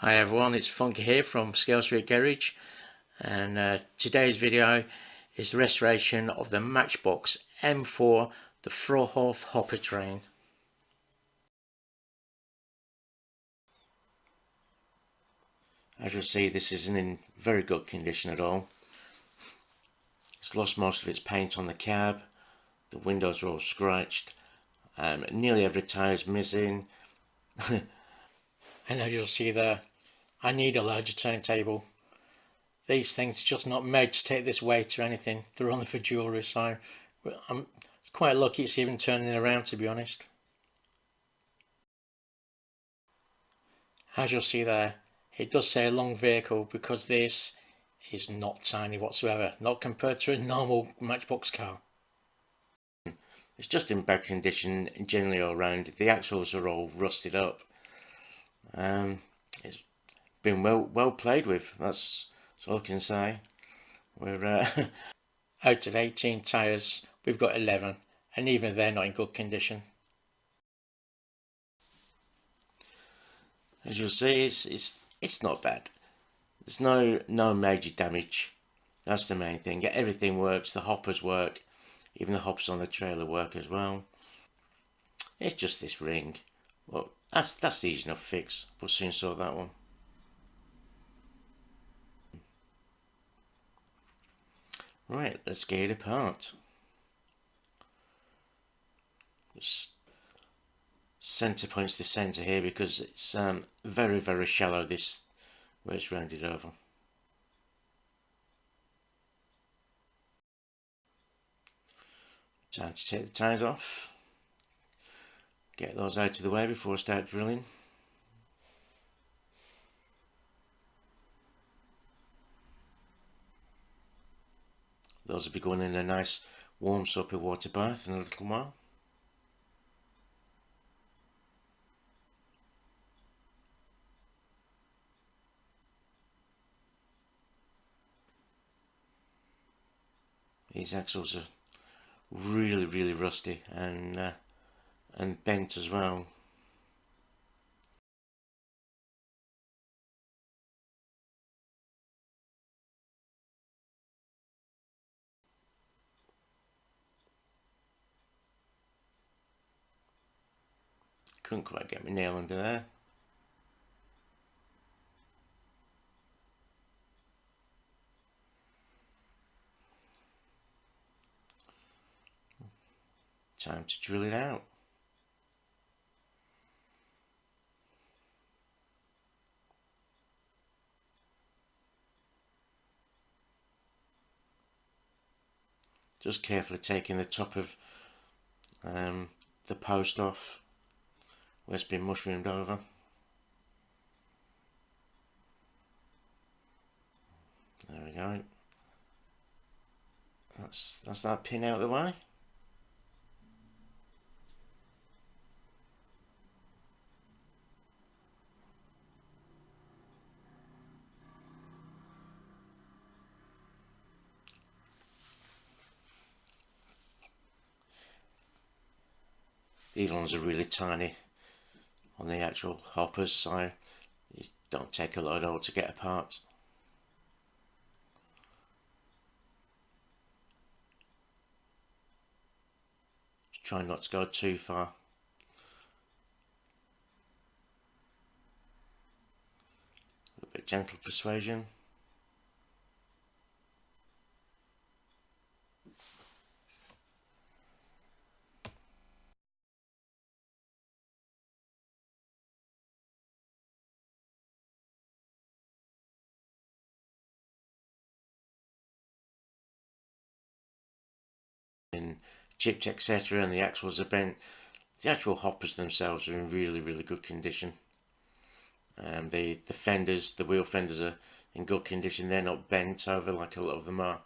Hi everyone, it's Funky here from Scale Street Garage, and today's video is the restoration of the Matchbox M4, the fruehauf hopper train. As you'll see, this isn't in very good condition at all. It's lost most of its paint on the cab, the windows are all scratched, nearly every tyre is missing. And as you'll see there, I need a larger turntable. These things are just not made to take this weight or anything. They're only for jewellery, so I'm quite lucky it's even turning around, to be honest. As you'll see there, it does say a long vehicle because this is not tiny whatsoever, not compared to a normal Matchbox car. It's just in bad condition generally all around. The axles are all rusted up. It's been well played with, that's all I can say. We're out of 18 tyres, we've got 11, and even they're not in good condition. As you'll see, it's not bad. There's no major damage. That's the main thing. Everything works. The hoppers work. Even the hoppers on the trailer work as well. It's just this ring. Well, that's easy enough fix. We'll soon sort that one. Right, let's get it apart. Just centre points the centre here because it's very shallow, this where it's rounded over. Time to take the tyres off. Get those out of the way before I start drilling. Those will be going in a nice warm soapy water bath in a little while. These axles are really rusty and bent as well. Couldn't quite get my nail under there. Time to drill it out. Just carefully taking the top of the post off where it's been mushroomed over. There we go. That's that pin out of the way. These ones are really tiny on the actual hoppers, so it don't take a lot at all to get apart. Try not to go too far. A little bit of gentle persuasion. And chipped, etc., and the axles are bent. The actual hoppers themselves are in really good condition. The fenders, the wheel fenders are in good condition. They're not bent over like a lot of them are.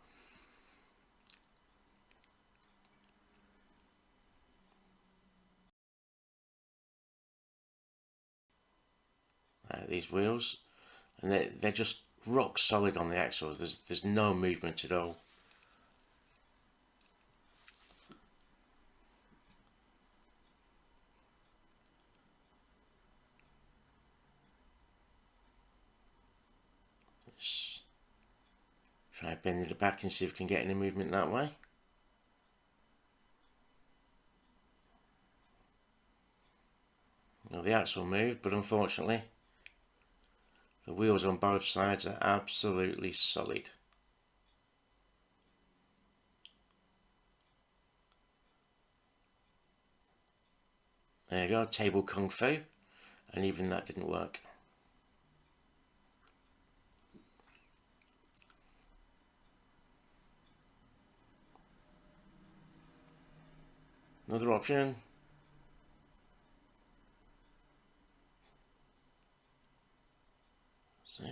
These wheels, and they're just rock solid on the axles. There's no movement at all. Try bending it back and see if we can get any movement that way. Well, the axle moved, but unfortunately the wheels on both sides are absolutely solid. There you go, table kung fu, and even that didn't work. Another option. See?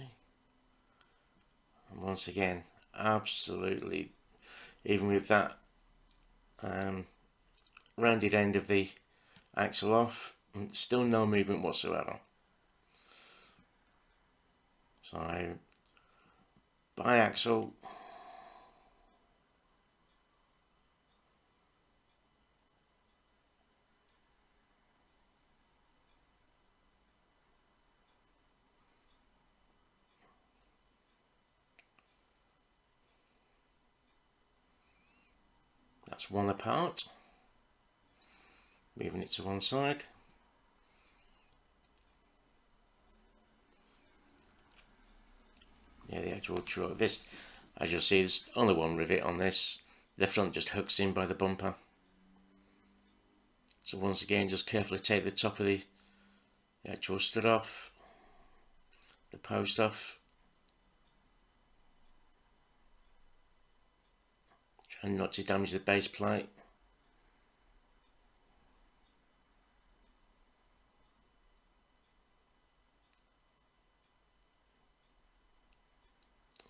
And once again, absolutely, even with that rounded end of the axle off, still no movement whatsoever. So, bi-axle. That's one apart. Moving it to one side. Yeah, the actual truck. This, as you'll see, there's only one rivet on this. The front just hooks in by the bumper. So once again, just carefully take the top of the actual stud off, the post off. Try not to damage the base plate.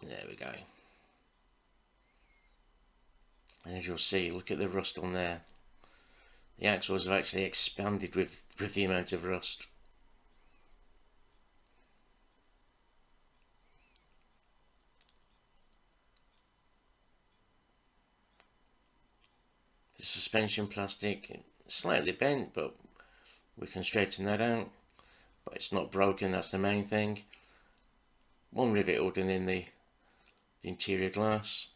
There we go. And as you'll see, look at the rust on there. The axles have actually expanded with the amount of rust. The suspension plastic, slightly bent, but we can straighten that out. But it's not broken, that's the main thing. One rivet holding in the interior glass.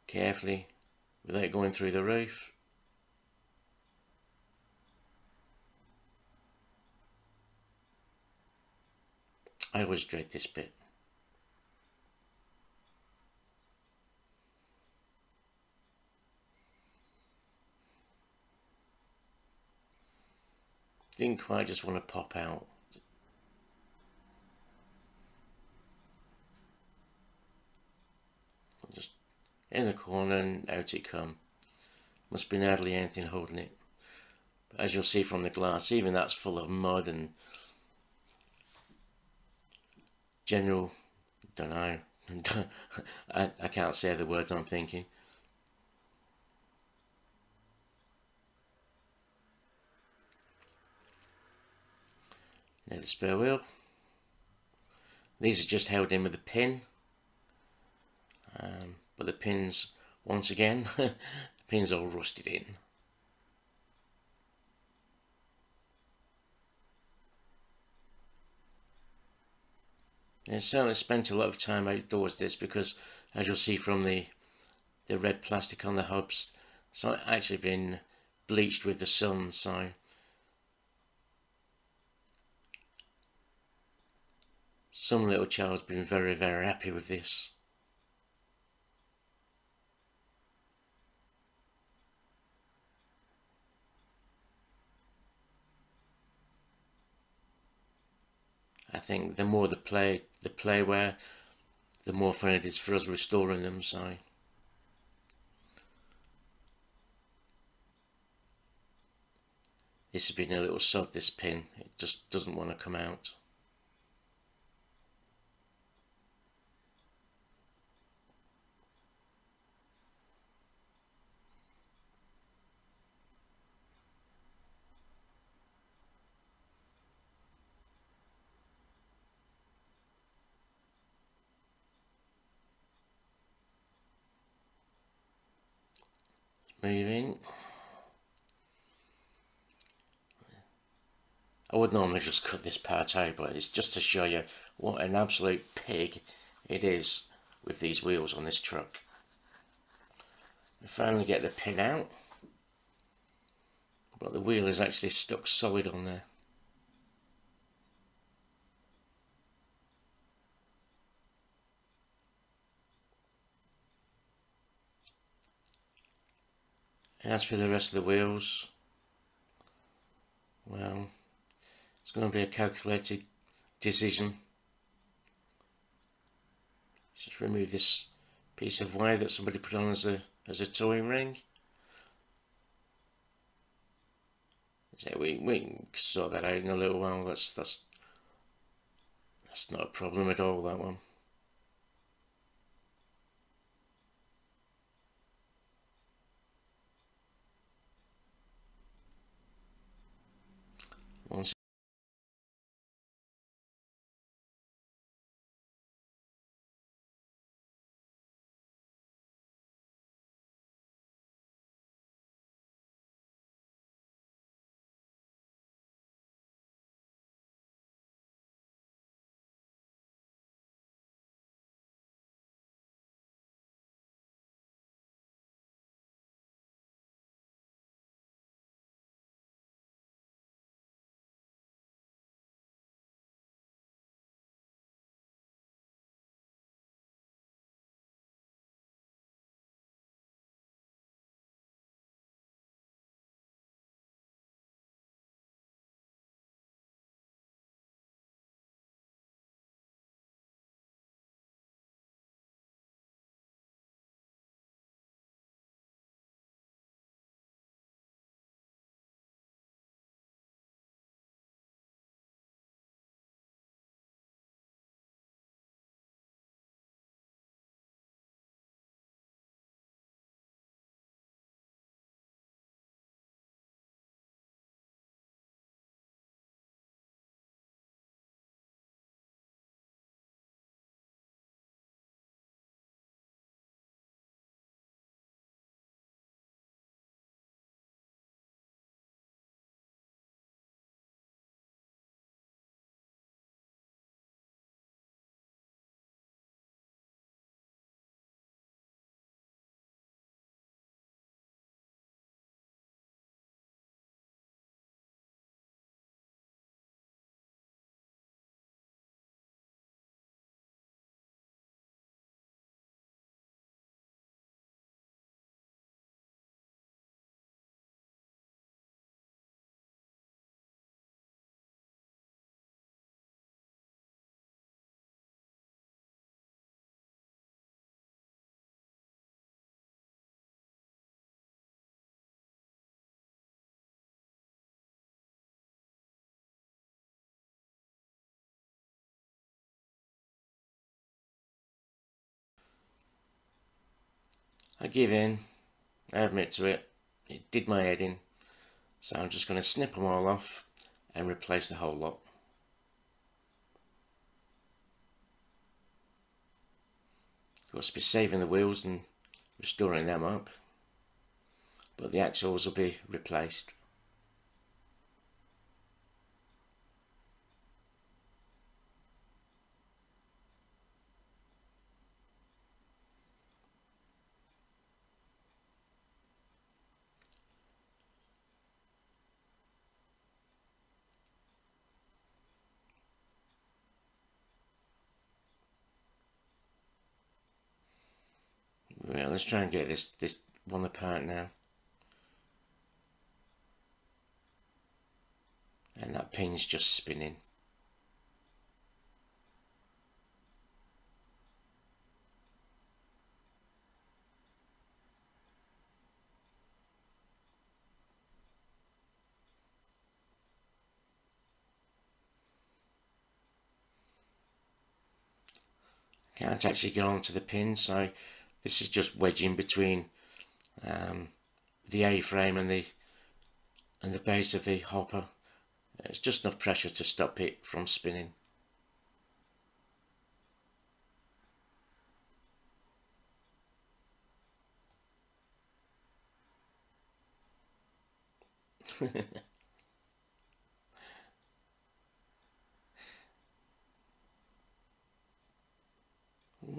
Carefully, without going through the roof. I always dread this bit. Didn't quite just want to pop out. Just in the corner and out it come. Must be hardly anything holding it. But as you'll see from the glass, even that's full of mud and general, don't know, I can't say the words I'm thinking. Now the spare wheel. These are just held in with a pin. But the pins, once again, the pins all rusted in. And I certainly spent a lot of time outdoors this because, as you'll see from the red plastic on the hubs, it's not actually been bleached with the sun, so some little child's been very, very happy with this. I think the more the playware, the more fun it is for us restoring them, so this has been a little sod, this pin. It just doesn't want to come out. Moving. I would normally just cut this part out, but it's just to show you what an absolute pig it is with these wheels on this truck. I finally get the pin out, but the wheel is actually stuck solid on there. And as for the rest of the wheels, well, it's going to be a calculated decision. Just remove this piece of wire that somebody put on as a towing ring. So we can sort that out in a little while. That's not a problem at all, that one. Once I give in, I admit to it, it did my head in, so I'm just going to snip them all off and replace the whole lot. Of course, be saving the wheels and restoring them up, but the axles will be replaced. Right, let's try and get this one apart now. And that pin's just spinning. Can't actually get onto the pin, so this is just wedging between the A-frame and the base of the hopper. It's just enough pressure to stop it from spinning.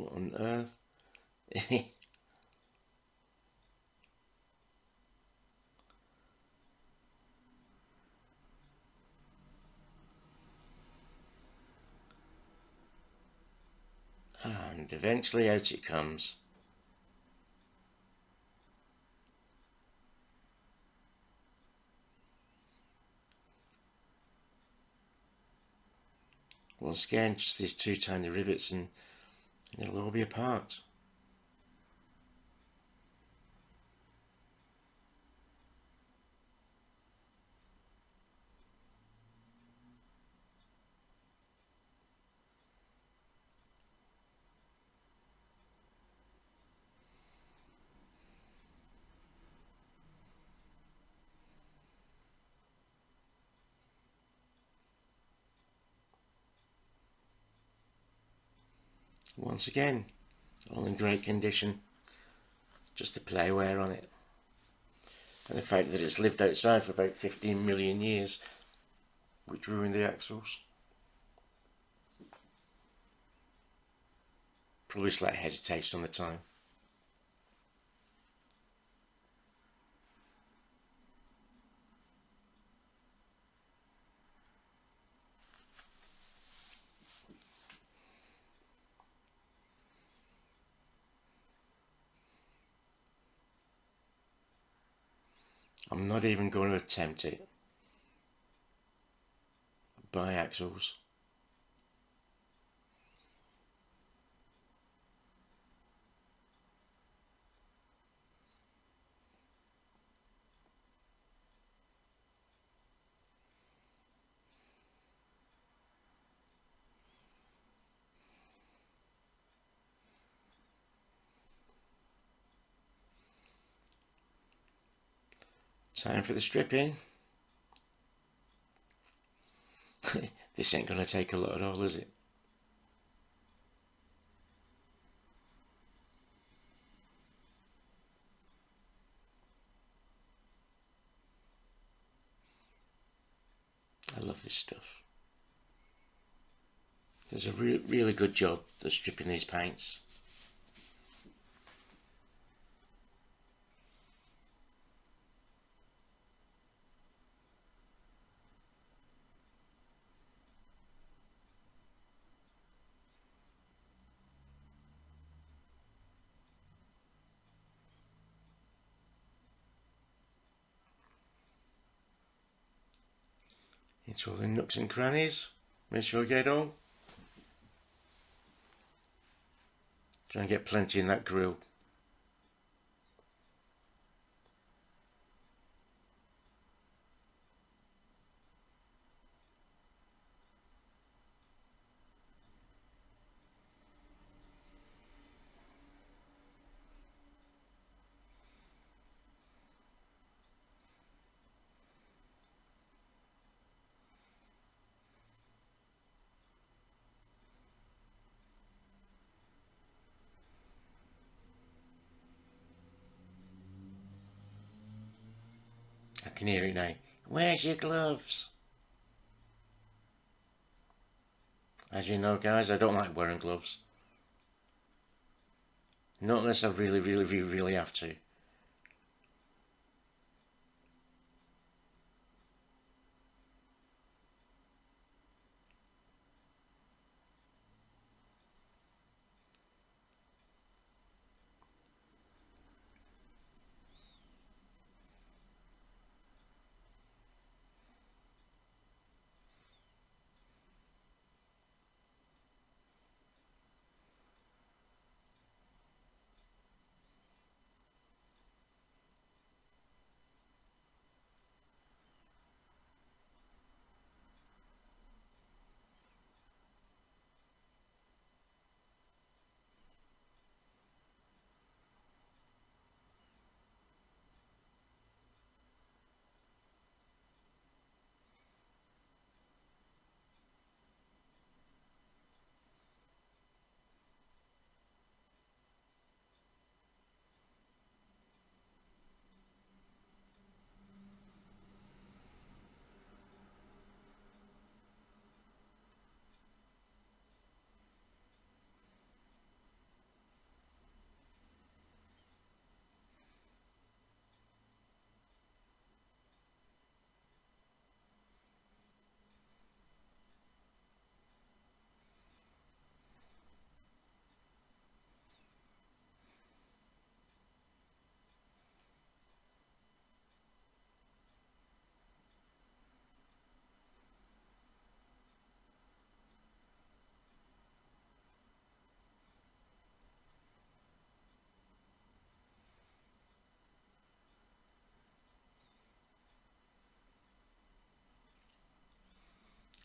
What on earth? And eventually out it comes. Once again, just these two tiny rivets and it'll all be apart. Once again, all in great condition, just the playwear on it. And the fact that it's lived outside for about 15 million years, which ruined the axles. Probably slight hesitation on the time. I'm not even going to attempt it. Bi-axles. Time for the stripping. This ain't gonna take a lot at all, is it? I love this stuff. There's a really good job of stripping these paints. Into all the nooks and crannies. Make sure I get all. Try and get plenty in that grill. I can hear it now. Where's your gloves? As you know, guys, I don't like wearing gloves. Not unless I really have to.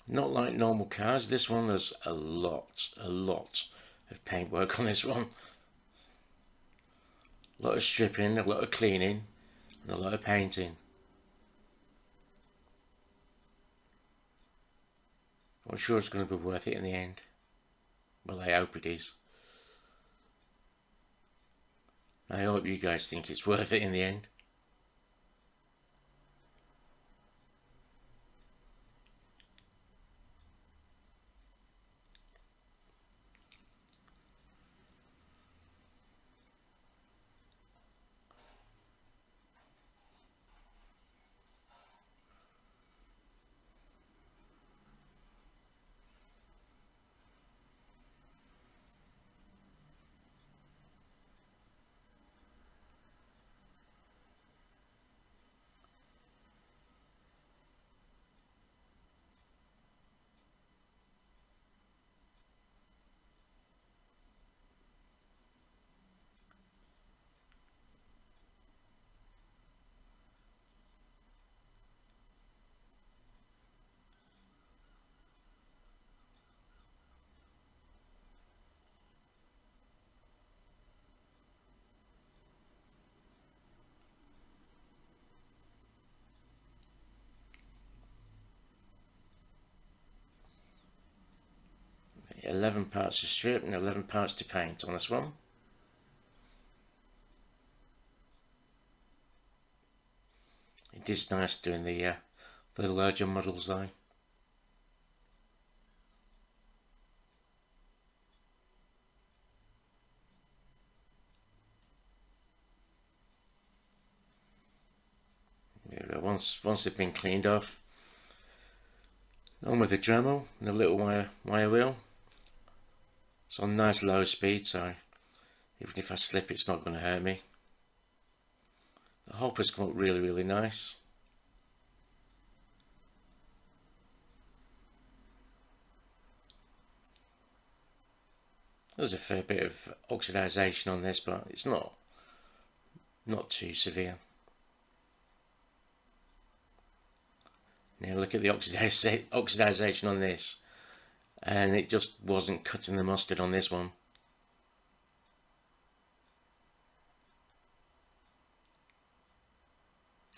Not like normal cars. This one, there's a lot of paintwork on this one. A lot of stripping, a lot of cleaning, and a lot of painting. I'm sure it's going to be worth it in the end. Well, I hope it is. I hope you guys think it's worth it in the end. Okay, 11 parts to strip and 11 parts to paint on this one. It is nice doing the larger models though. Yeah, once they've been cleaned off, on with the Dremel and the little wire wheel. It's on nice low speed, so even if I slip, it's not going to hurt me. The hoppers come up really nice. There's a fair bit of oxidization on this, but it's not too severe. Now look at the oxidization on this, and it just wasn't cutting the mustard on this one.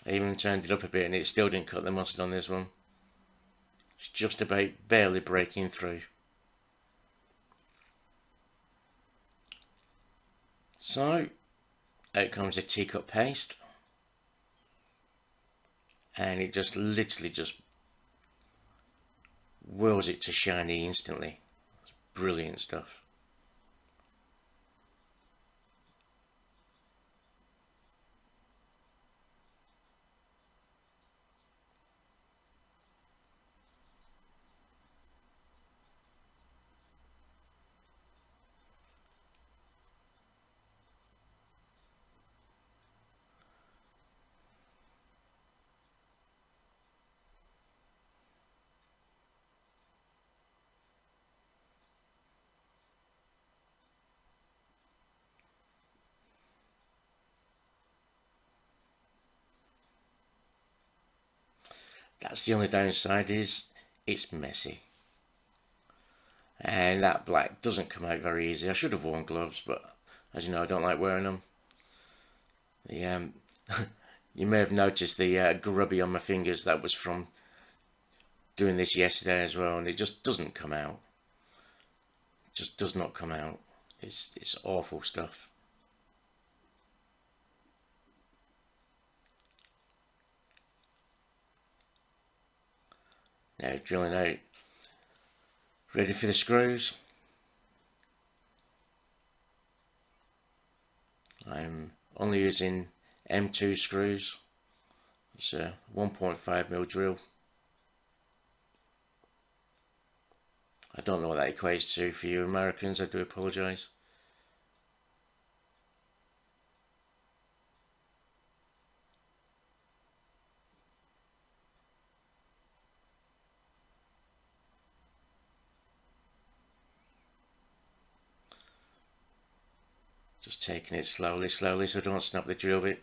I even turned it up a bit and it still didn't cut the mustard on this one. It's just about barely breaking through. So out comes a teacup paste, and it just literally just whirls it to shiny instantly. It's brilliant stuff. That's the only downside, is it's messy. And that black doesn't come out very easy. I should have worn gloves, but as you know, I don't like wearing them. The you may have noticed the grubby on my fingers. That was from doing this yesterday as well, and it just doesn't come out. It just does not come out. It's awful stuff. Now drilling out, ready for the screws. I'm only using M2 screws. It's a 1.5mm drill. I don't know what that equates to for you Americans, I do apologise. Just taking it slowly so I don't snap the drill bit.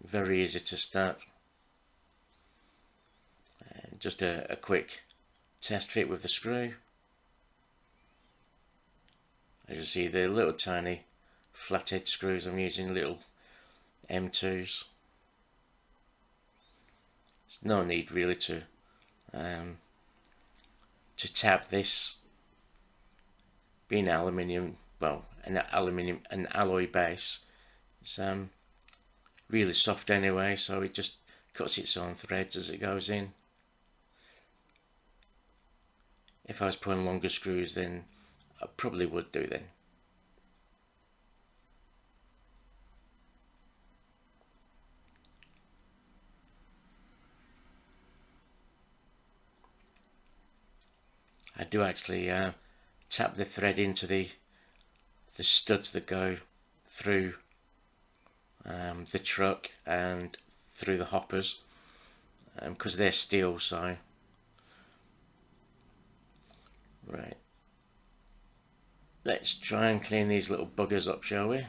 Very easy to snap. Just a quick test fit with the screw. As you see, they're little tiny flathead screws. I'm using little M2s. There's no need really to tap this. Being aluminium, well, an alloy base, it's really soft anyway, so it just cuts its own threads as it goes in. If I was putting longer screws, then I probably would do then. I do actually tap the thread into the studs that go through the truck and through the hoppers, because they're steel. So right, let's try and clean these little buggers up, shall we?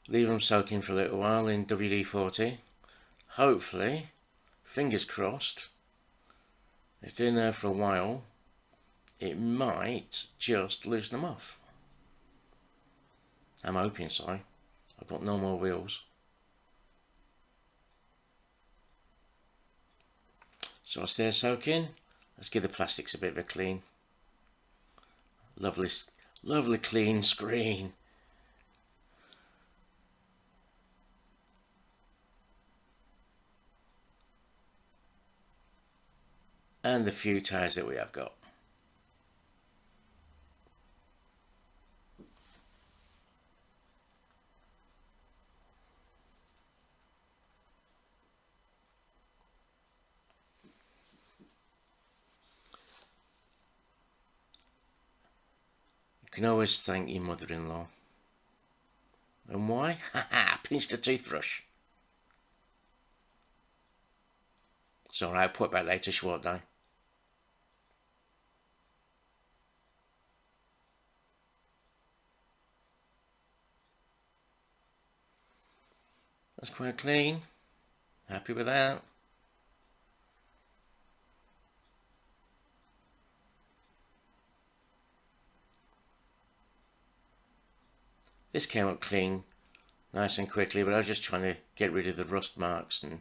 Leave them soaking for a little while in WD-40. Hopefully, fingers crossed, if they're in there for a while, it might just loosen them off. I'm hoping so. I've got no more wheels. So whilst they're soaking, let's give the plastics a bit of a clean. Lovely, lovely clean screen. And the few tyres that we have got. You can always thank your mother-in-law. And why? Haha, pinched a toothbrush. It's alright, I'll put it back later, she won't die. That's quite clean. Happy with that. This came up clean, nice and quickly, but I was just trying to get rid of the rust marks and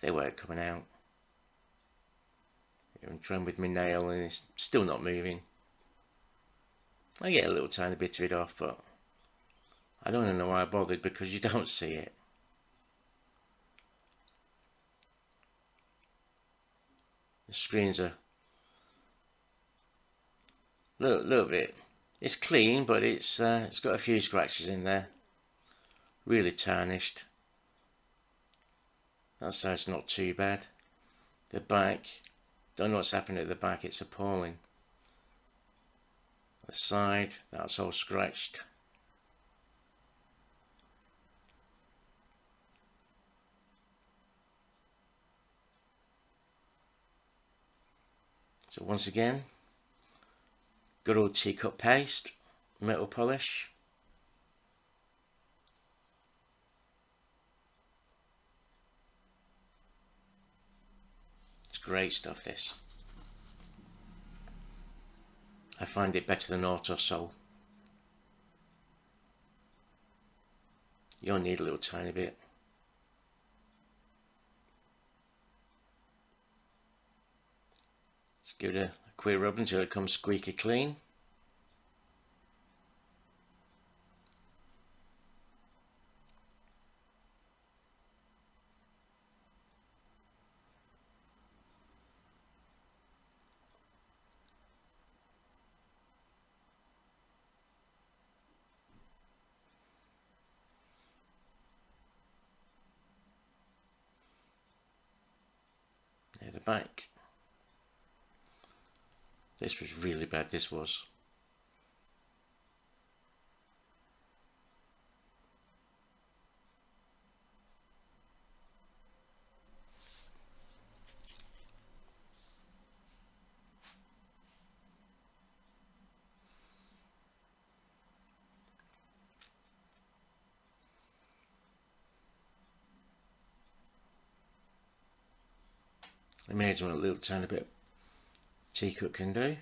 they weren't coming out. I'm trying with my nail and it's still not moving. I get a little tiny bit of it off, but I don't know why I bothered, because you don't see it. The screens are little bit. It's clean, but it's got a few scratches in there. Really tarnished. That side's not too bad. The back, don't know what's happened at the back. It's appalling. The side, that's all scratched. So once again, good old teacup paste, metal polish. It's great stuff, this. I find it better than Autosol. You only need a little tiny bit. Just give it a quick rub until it comes squeaky clean. There, the back. This was really bad, this was. Amazing what a little tiny bit of tea-cut can do.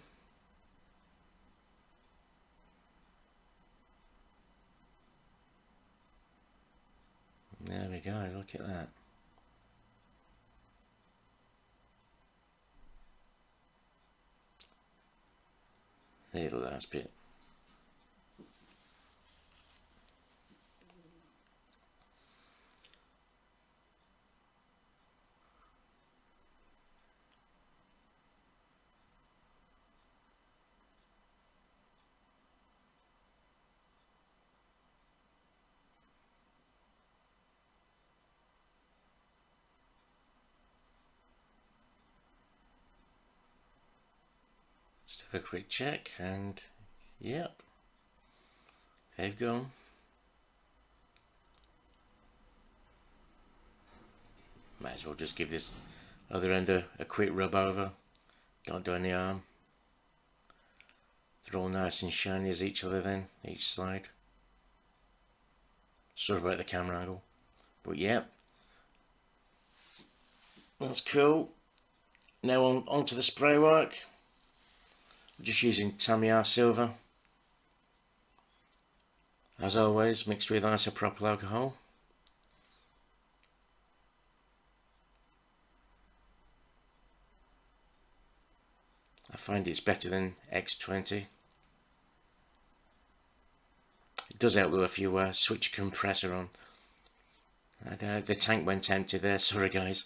There we go, look at that. There's the last bit. Just have a quick check and yep, they've gone. Might as well just give this other end a quick rub over. Don't do any harm. They're all nice and shiny as each other then, each side. Sorry about the camera angle, but yep, that's cool. Now on to the spray work. I'm just using Tamiya silver, as always, mixed with isopropyl alcohol. I find it's better than X20. It does help if you switch compressor on. And, the tank went empty there, sorry guys.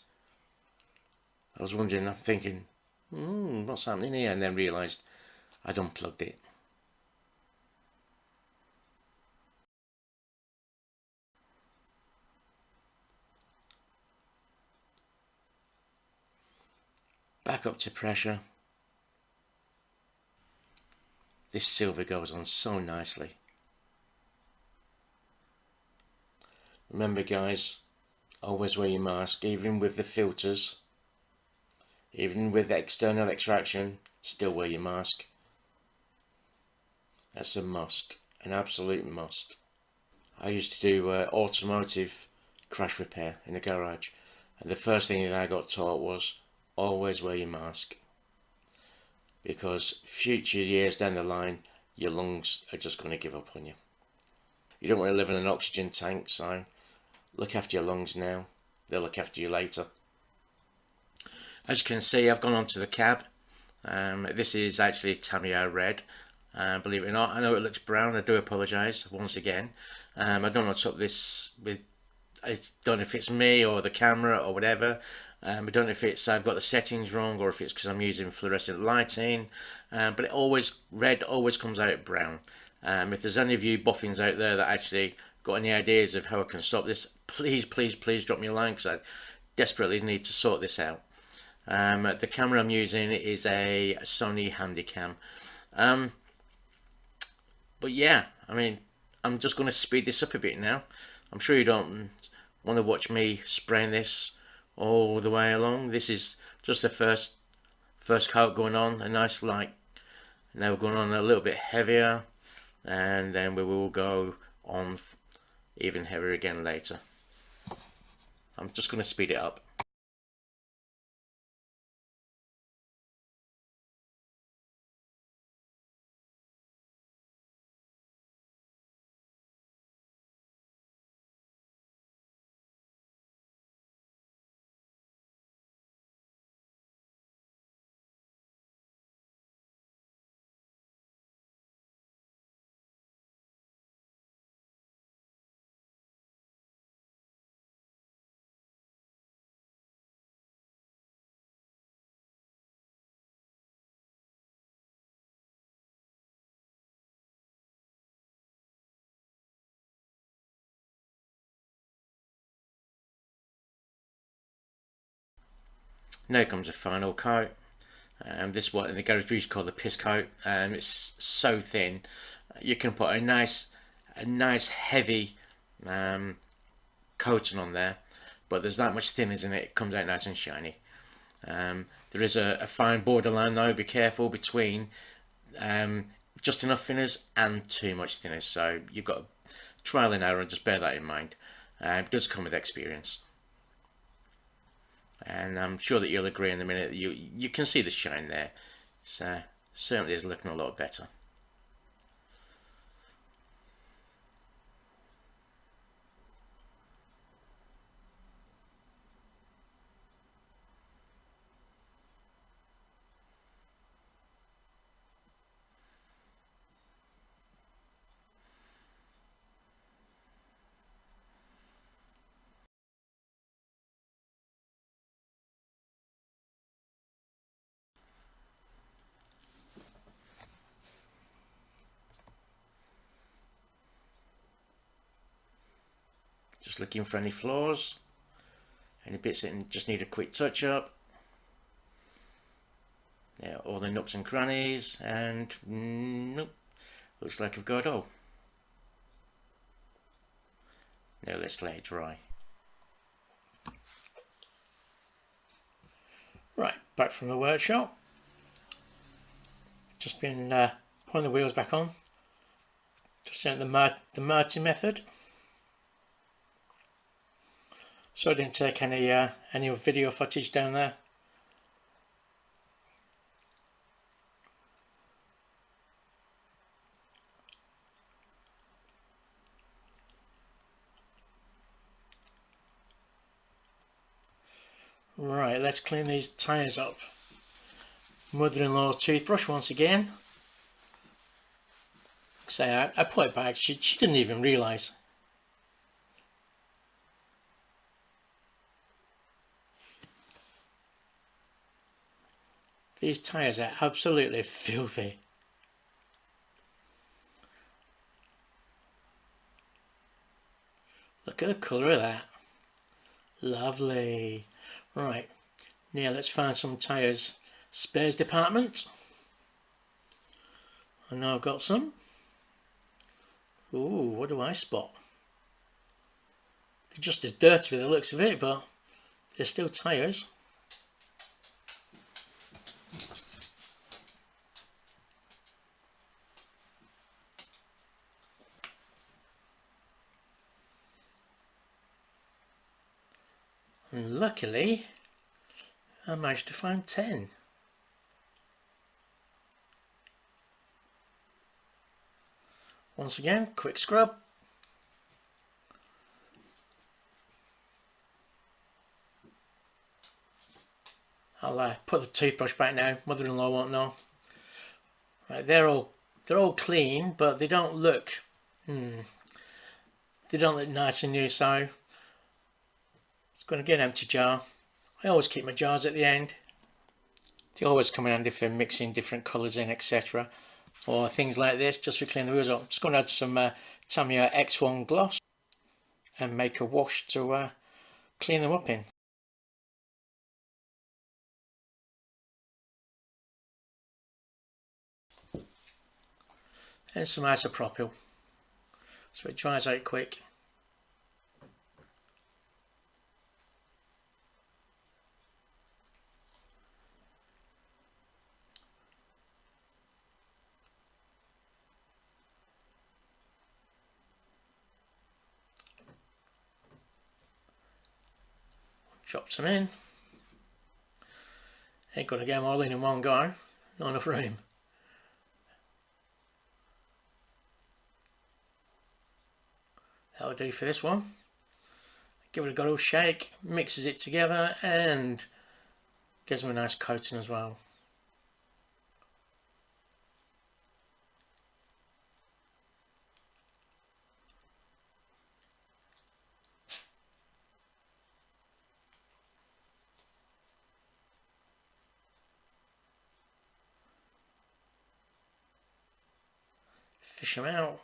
I was wondering, I'm thinking, what's happening here? And then realised I'd unplugged it. Back up to pressure. This silver goes on so nicely. Remember guys, always wear your mask, even with the filters, even with external extraction, still wear your mask. That's a must, an absolute must. I used to do automotive crash repair in the garage, and the first thing that I got taught was always wear your mask, because future years down the line your lungs are just going to give up on you. You don't want to live in an oxygen tank, so look after your lungs now, they'll look after you later. As you can see, I've gone onto the cab. This is actually Tamiya red. Believe it or not, I know it looks brown, I do apologise once again. I don't know what's up this with, I don't know if it's me or the camera or whatever. I don't know if it's I've got the settings wrong or if it's because I'm using fluorescent lighting, but it always, red always comes out brown. If there's any of you boffins out there that actually got any ideas of how I can stop this, please drop me a line, because I desperately need to sort this out. The camera I'm using is a Sony Handycam. But yeah, I mean, I'm just going to speed this up a bit now. I'm sure you don't want to watch me spraying this all the way along. This is just the first coat going on, a nice light. Now we're going on a little bit heavier, and then we will go on even heavier again later. I'm just going to speed it up. Now comes the final coat. This is what in the garage we used to call the piss coat. It's so thin, you can put a nice heavy coating on there, but there's that much thinners in it, it comes out nice and shiny. There is a fine borderline though, be careful between just enough thinners and too much thinners, so you've got trial and error, and just bear that in mind. It does come with experience. and I'm sure that you'll agree in a minute that you can see the shine there. So certainly is looking a lot better. Just looking for any flaws, any bits that just need a quick touch up. Yeah, all the nooks and crannies, and nope, looks like I've got it all. Now let's let it dry. Right, back from the workshop. Just been putting the wheels back on. Just doing the Marty method. So I didn't take any video footage down there. Right, let's clean these tyres up. Mother-in-law's toothbrush once again. Say I put it back. She didn't even realise. These tyres are absolutely filthy. Look at the colour of that. Lovely. Right, now let's find some tyres. Spares department. I know I've got some. Ooh, what do I spot? They're just as dirty with the looks of it, but they're still tyres. And luckily, I managed to find 10. Once again, quick scrub. I'll put the toothbrush back now. Mother-in-law won't know. Right, they're all clean, but they don't look they don't look nice and new. So it's going to get an empty jar. I always keep my jars at the end. They always come in handy for mixing different colours in, etc. Or things like this, just for cleaning the wheels up. I'm just going to add some Tamiya X1 gloss and make a wash to clean them up in. And some isopropyl, so it dries out quick. Drop some in. Ain't gonna get them all in one go, not enough room. That'll do for this one. Give it a good old shake, mixes it together and gives them a nice coating as well. Fish them out.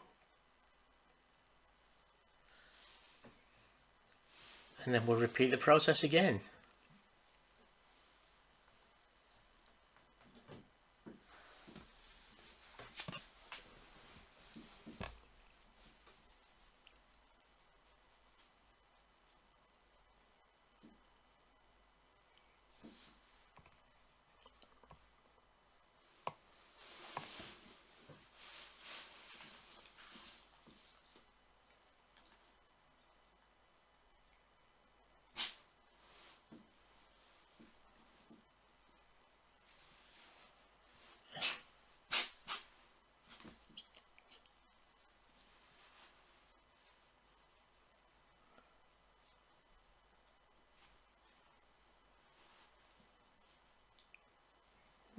And then we'll repeat the process again.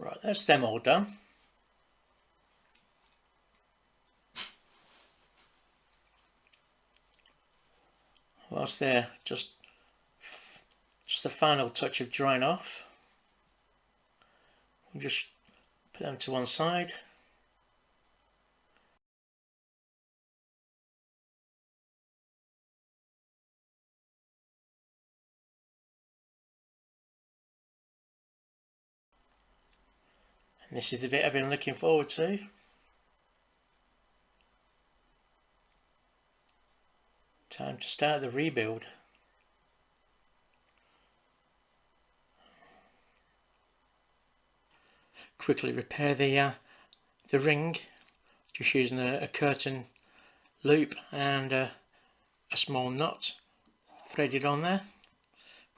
Right, that's them all done. Whilst they're just the final touch of drying off, we'll just put them to one side. And this is the bit I've been looking forward to. Time to start the rebuild. Quickly repair the ring, just using a curtain loop and a small knot threaded on there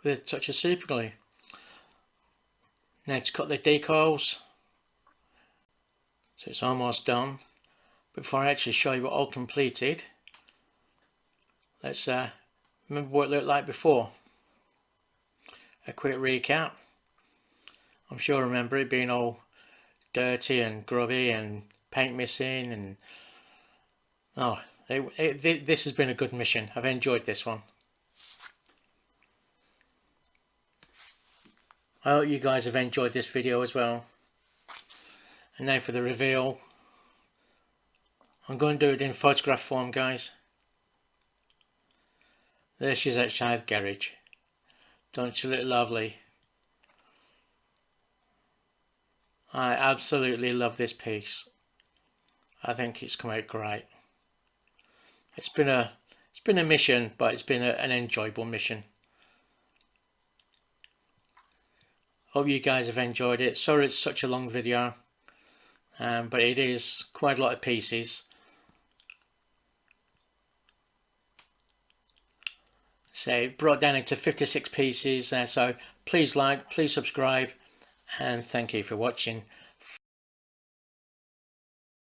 with a touch of super glue. Now to cut the decals, so it's almost done. Before I actually show you what all completed, let's remember what it looked like before. A quick recap. I'm sure I remember it being all dirty and grubby and paint missing, and this has been a good mission. I've enjoyed this one. I hope you guys have enjoyed this video as well. And now for the reveal. I'm going to do it in photograph form, guys. There she is outside the garage. Don't she look lovely? I absolutely love this piece. I think it's come out great. It's been a mission, but it's been an enjoyable mission. Hope you guys have enjoyed it. Sorry it's such a long video, but it is quite a lot of pieces. So it brought down into 56 pieces. So please like, please subscribe, and thank you for watching.